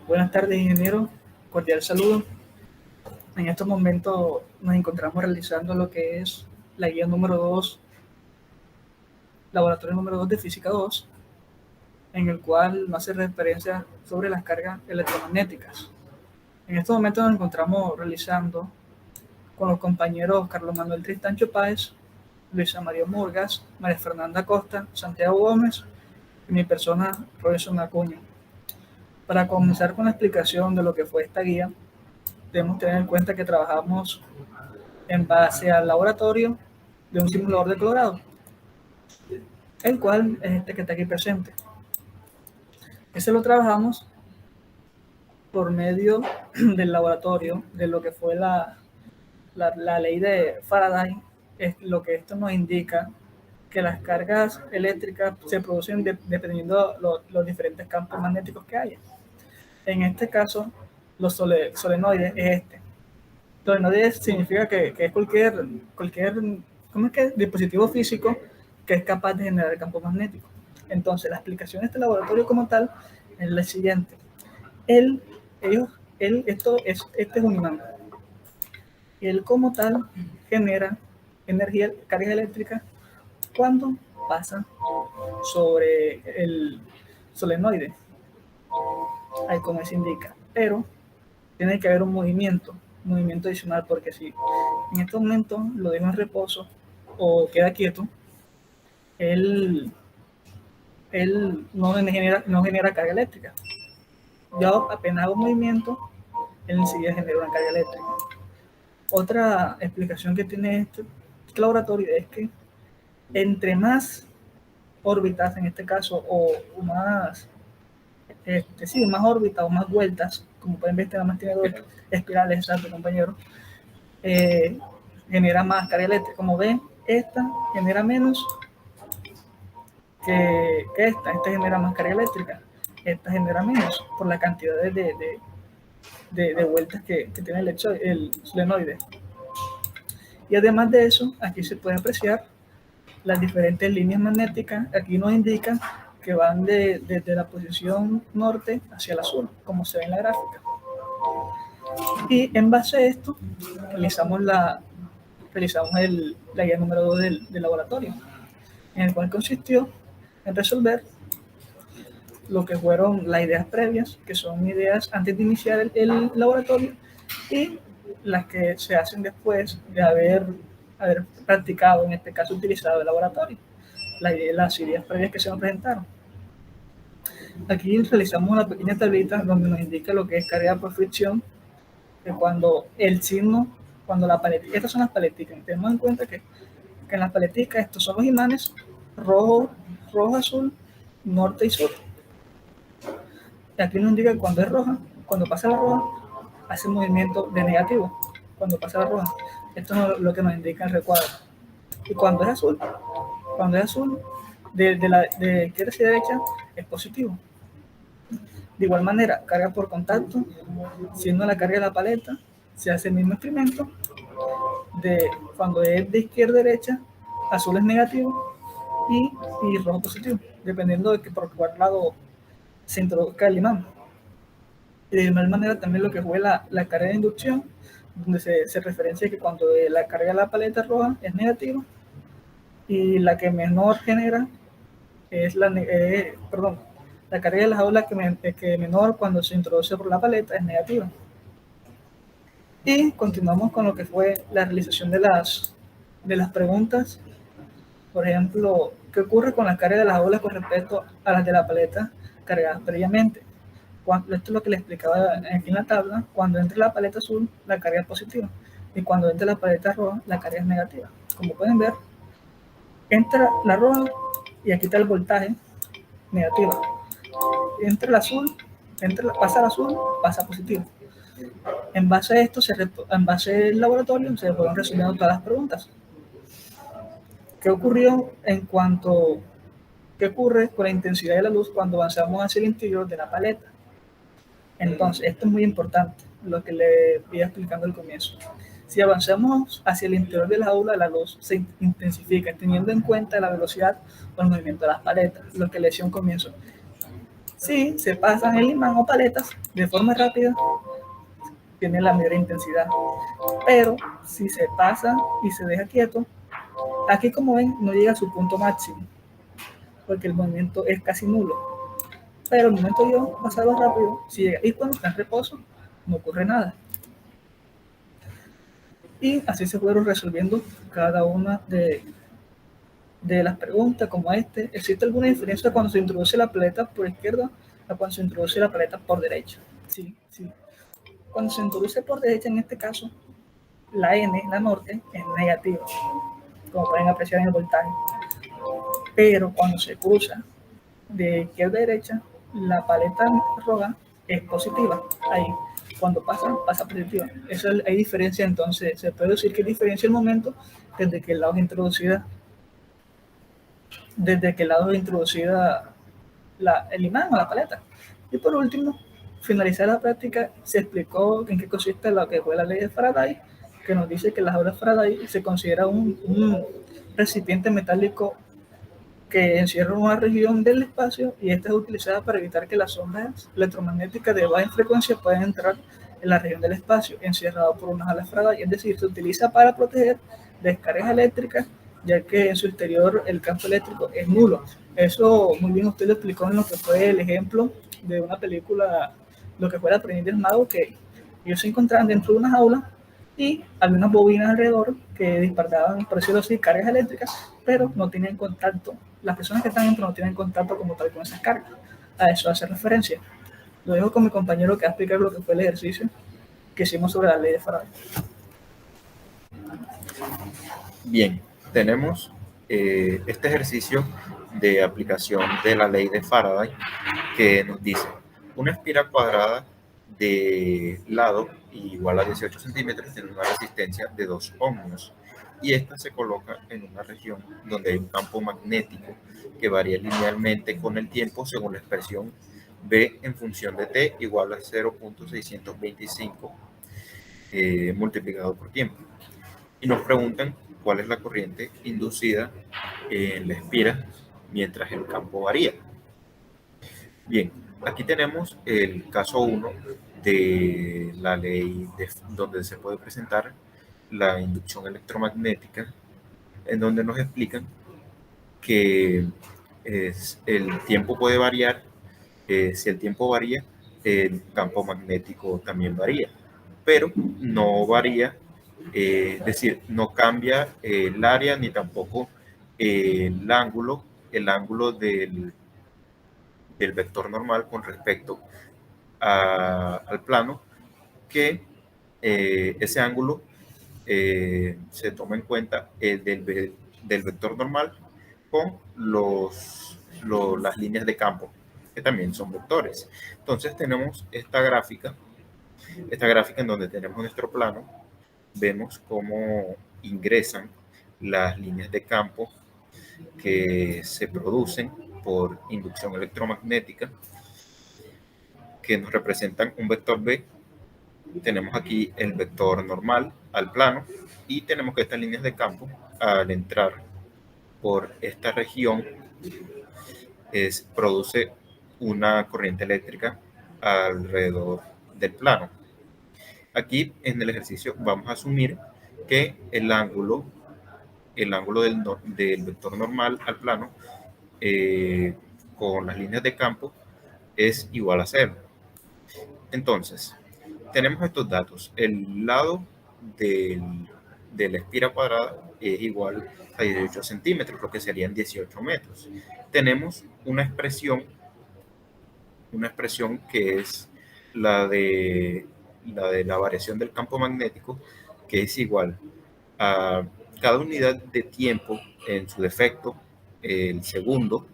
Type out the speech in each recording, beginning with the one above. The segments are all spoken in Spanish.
Buenas tardes, ingeniero. Cordial saludo. En estos momentos nos encontramos realizando lo que es la guía número 2, laboratorio número 2 de física 2, en el cual nos hace referencia sobre las cargas electromagnéticas. En estos momentos nos encontramos realizando con los compañeros Carlos Manuel Tristancho Páez, Luisa María Murgas, María Fernanda Costa, Santiago Gómez y mi persona, Robinson Acuña. Para comenzar con la explicación de lo que fue esta guía, debemos tener en cuenta que trabajamos en base al laboratorio de un simulador de Colorado, el cual es este que está aquí presente. Ese lo trabajamos por medio del laboratorio de lo que fue la ley de Faraday. Es lo que esto nos indica que las cargas eléctricas se producen dependiendo de los diferentes campos magnéticos que haya. En este caso, los solenoides es este. Solenoides significa que es cualquier ¿cómo es que? Dispositivo físico que es capaz de generar campo magnético. Entonces, la explicación de este laboratorio como tal es la siguiente. Este es un imán. Y él como tal genera energía, carga eléctrica cuando pasa sobre el solenoide, ahí como se indica. Pero tiene que haber un movimiento adicional, porque si en este momento lo dejo en reposo o queda quieto, él no genera carga eléctrica. Yo apenas hago movimiento, él enseguida genera una carga eléctrica. Otra explicación que tiene este laboratorio es que entre más órbitas, en este caso, o más, más órbitas o más vueltas, como pueden ver, este más tiene dos espirales, exacto, compañero, genera más carga eléctrica. Como ven, esta genera menos que esta genera más carga eléctrica, esta genera menos por la cantidad de vueltas que tiene el solenoide. Y además de eso, aquí se puede apreciar las diferentes líneas magnéticas. Aquí nos indican que van desde la posición norte hacia la sur, como se ve en la gráfica. Y en base a esto, realizamos la guía número 2 del laboratorio, en el cual consistió en resolver lo que fueron las ideas previas, que son ideas antes de iniciar el laboratorio, y las que se hacen después de haber practicado, en este caso utilizado el laboratorio, las ideas previas que se nos presentaron. Aquí realizamos una pequeña tablita donde nos indica lo que es carga por fricción, que cuando el signo, cuando la paletica, estas son las paleticas, tenemos en cuenta que en las paleticas estos son los imanes rojo, azul, norte y sur. Y aquí nos indica que cuando es roja, cuando pasa la roja, hace movimiento de negativo. Cuando pasa la roja, esto es lo que nos indica el recuadro. Y cuando es azul, de izquierda hacia derecha, es positivo. De igual manera, carga por contacto, siendo la carga de la paleta, se hace el mismo experimento. Cuando es de izquierda a derecha, azul es negativo y rojo positivo, dependiendo de que por cuál lado se introduzca el imán. Y de igual manera también lo que fue la carga de inducción, donde se referencia que cuando la carga de la paleta roja es negativa y la que menor genera es la carga de las aulas que menor cuando se introduce por la paleta es negativa. Y continuamos con lo que fue la realización de las preguntas. Por ejemplo, ¿qué ocurre con la carga de las aulas con respecto a las de la paleta cargadas previamente? Esto es lo que le explicaba aquí en la tabla. Cuando entre la paleta azul, la carga es positiva. Y cuando entre la paleta roja, la carga es negativa. Como pueden ver, entra la roja y aquí está el voltaje negativa. Entra el azul, pasa el azul, pasa positivo. En base a esto, en base al laboratorio, se fueron resolviendo todas las preguntas. ¿Qué ocurrió qué ocurre con la intensidad de la luz cuando avanzamos hacia el interior de la paleta? Entonces, esto es muy importante, lo que le iba explicando al comienzo. Si avanzamos hacia el interior de la aula, la luz se intensifica, teniendo en cuenta la velocidad o el movimiento de las paletas, lo que le decía un comienzo. Si se pasan el imán o paletas de forma rápida, tiene la mayor intensidad. Pero si se pasa y se deja quieto, aquí como ven no llega a su punto máximo, porque el movimiento es casi nulo. Pero el momento de yo pasarlo rápido, si llega, y cuando está en reposo, no ocurre nada. Y así se fueron resolviendo cada una de las preguntas como este. ¿Existe alguna diferencia cuando se introduce la paleta por izquierda a cuando se introduce la paleta por derecha? Sí, sí. Cuando se introduce por derecha, en este caso, la N, la norte, es negativa, como pueden apreciar en el voltaje. Pero cuando se cruza de izquierda a derecha, la paleta roja es positiva. Ahí, cuando pasa, pasa positiva. Eso hay diferencia, entonces se puede decir que diferencia el momento desde que el lado es introducida, el imán o la paleta. Y por último, finalizar la práctica, se explicó en qué consiste lo que fue la ley de Faraday, que nos dice que las aulas de Faraday se considera un recipiente metálico que encierra una región del espacio y esta es utilizada para evitar que las ondas electromagnéticas de baja frecuencia puedan entrar en la región del espacio, encerrado por unas alas Faraday. Es decir, se utiliza para proteger descargas eléctricas, ya que en su exterior el campo eléctrico es nulo. Eso muy bien usted lo explicó en lo que fue el ejemplo de una película, lo que fue El aprendiz del mago, que ellos se encontraban dentro de unas aulas y había unas bobinas alrededor que disparaban, por decirlo así, cargas eléctricas, pero no tenían contacto. Las personas que están dentro no tienen contacto como tal con esas cargas. A eso hace referencia. Lo dejo con mi compañero que va a explicar lo que fue el ejercicio que hicimos sobre la ley de Faraday. Bien, tenemos este ejercicio de aplicación de la ley de Faraday que nos dice una espira cuadrada de lado igual a 18 centímetros tiene una resistencia de 2 ohmios y esta se coloca en una región donde hay un campo magnético que varía linealmente con el tiempo según la expresión B en función de T igual a 0.625 multiplicado por tiempo. Y nos preguntan cuál es la corriente inducida en la espira mientras el campo varía. Bien, aquí tenemos el caso 1 de la ley donde se puede presentar la inducción electromagnética, en donde nos explican que el tiempo puede variar. Si el tiempo varía, el campo magnético también varía, pero no varía, es decir, no cambia el área ni tampoco el ángulo del vector normal con respecto al plano, que ese ángulo se toma en cuenta el del vector normal con las líneas de campo, que también son vectores. Entonces tenemos esta gráfica en donde tenemos nuestro plano, vemos cómo ingresan las líneas de campo que se producen por inducción electromagnética, que nos representan un vector B. Tenemos aquí el vector normal al plano y tenemos que estas líneas de campo, al entrar por esta región, produce una corriente eléctrica alrededor del plano. Aquí en el ejercicio vamos a asumir que el ángulo del vector normal al plano con las líneas de campo es igual a 0. Entonces, tenemos estos datos. El lado de la espira cuadrada es igual a 18 centímetros, lo que serían 18 metros. Tenemos una expresión que es la de la variación del campo magnético, que es igual a cada unidad de tiempo en su defecto, el segundo,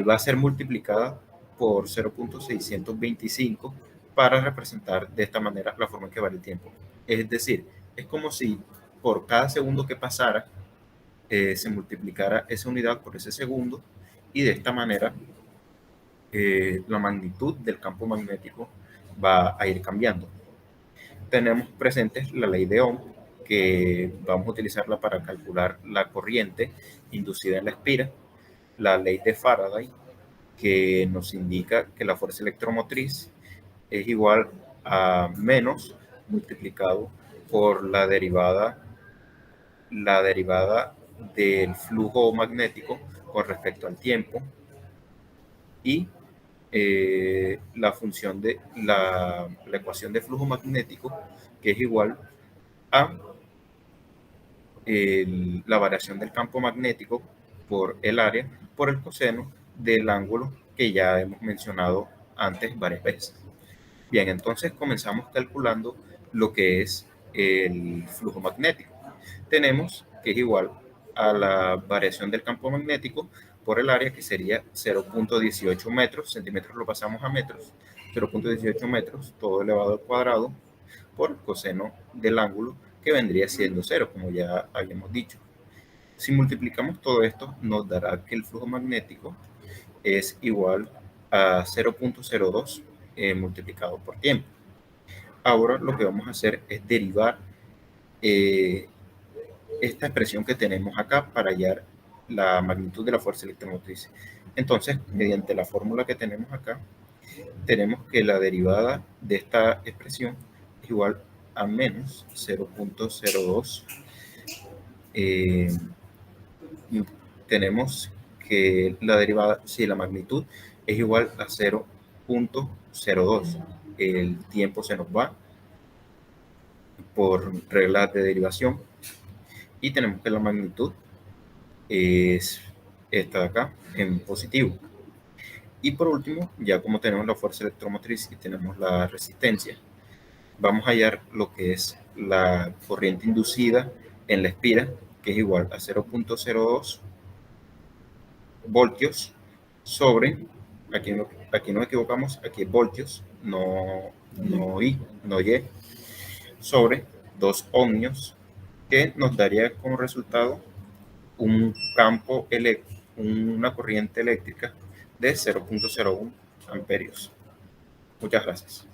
va a ser multiplicada por 0.625 para representar de esta manera la forma en que varía el tiempo. Es decir, es como si por cada segundo que pasara se multiplicara esa unidad por ese segundo y de esta manera la magnitud del campo magnético va a ir cambiando. Tenemos presentes la ley de Ohm, que vamos a utilizarla para calcular la corriente inducida en la espira, la ley de Faraday, que nos indica que la fuerza electromotriz es igual a menos multiplicado por la derivada del flujo magnético con respecto al tiempo y la función de la ecuación de flujo magnético, que es igual a la variación del campo magnético por el área por el coseno del ángulo que ya hemos mencionado antes varias veces. Bien, entonces comenzamos calculando lo que es el flujo magnético. Tenemos que es igual a la variación del campo magnético por el área, que sería 0.18 metros, centímetros lo pasamos a metros, 0.18 metros, todo elevado al cuadrado, por coseno del ángulo, que vendría siendo 0, como ya habíamos dicho. Si multiplicamos todo esto, nos dará que el flujo magnético es igual a 0.02 multiplicado por tiempo. Ahora lo que vamos a hacer es derivar esta expresión que tenemos acá para hallar la magnitud de la fuerza electromotriz. Entonces, mediante la fórmula que tenemos acá, tenemos que la derivada de esta expresión es igual a menos 0.02. Tenemos que la derivada, si la magnitud es igual a 0.02, el tiempo se nos va por reglas de derivación y tenemos que la magnitud es esta de acá en positivo. Y por último, ya como tenemos la fuerza electromotriz y tenemos la resistencia, vamos a hallar lo que es la corriente inducida en la espira, que es igual a 0.02 voltios sobre, aquí nos equivocamos, aquí es voltios, no Y, sobre 2 ohmios, que nos daría como resultado un campo una corriente eléctrica de 0.01 amperios. Muchas gracias.